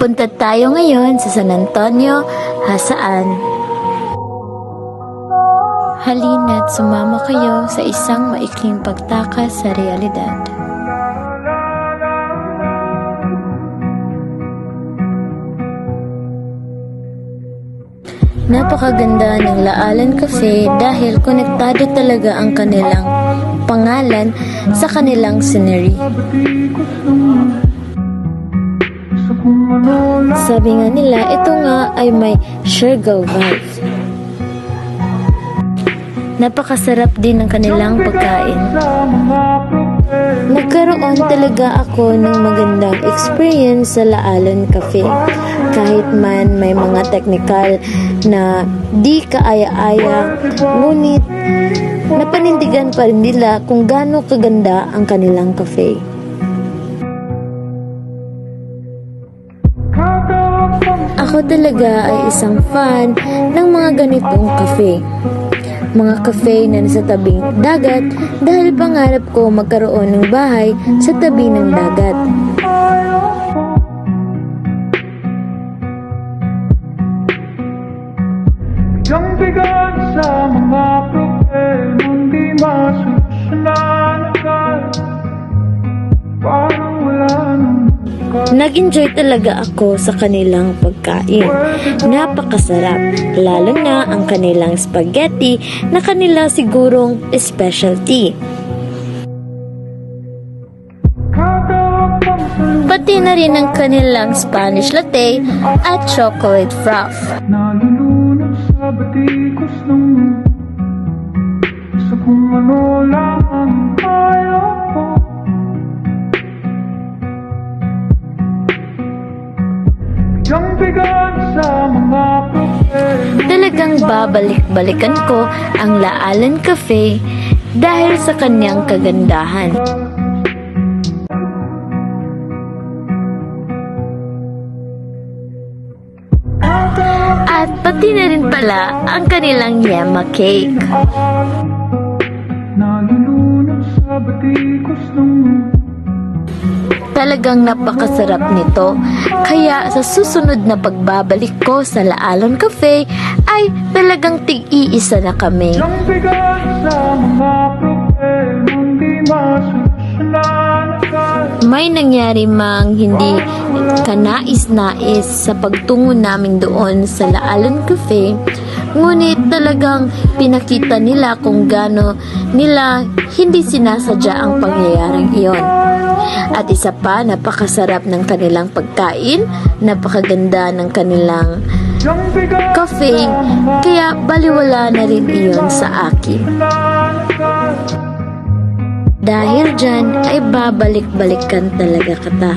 Pupunta tayo ngayon sa San Antonio, Hasaan. Halina't sumama kayo sa isang maikling pagtakas sa realidad. Napakaganda ng Laalan Cafe dahil konektado talaga ang kanilang pangalan sa kanilang scenery. Sabi nga nila, ito nga ay may Siargao vibe. Napakasarap din ng kanilang pagkain. Nagkaroon talaga ako ng magandang experience sa Laalan Cafe. Kahit man may mga technical na di kaaya-aya, ngunit napanindigan pa rin nila kung gaano kaganda ang kanilang cafe. Ako talaga ay isang fan ng mga ganitong cafe. Mga cafe na nasa tabing dagat dahil pangarap ko magkaroon ng bahay sa tabi ng dagat. Yang bigat sa mga problemang di masolusyonan agad. Parang wala nang Nag-enjoy talaga ako sa kanilang pagkain. Napakasarap, lalo na ang kanilang spaghetti na kanila sigurong specialty. Pati na rin ang kanilang Spanish latte at chocolate froth. nalulunod sa batikos ng sa kung ano lang ang kaya ko. Yang bigat sa mga problema. Talagang babalik-balikan ko ang Laalan Cafe dahil sa kanyang kagandahan. At pati na rin pala ang kanilang yema cake. Nalulunod sa batikos ng Talagang napakasarap nito. Kaya sa susunod na pagbabalik ko sa Laalan Cafe ay talagang tig-iisa na kami. yang bigat sa mga problemang di masolusyonan agad. May nangyari mang hindi kanais-nais sa pagtungo namin doon sa Laalan Cafe, ngunit talagang pinakita nila kung gaano nila hindi sinasadya ang pangyayaring iyon. At isa pa, napakasarap ng kanilang pagkain, napakaganda ng kanilang Yang bigat cafe, kaya baliwala na rin iyon sa akin. Dahil dyan ay babalik-balikan talaga kita.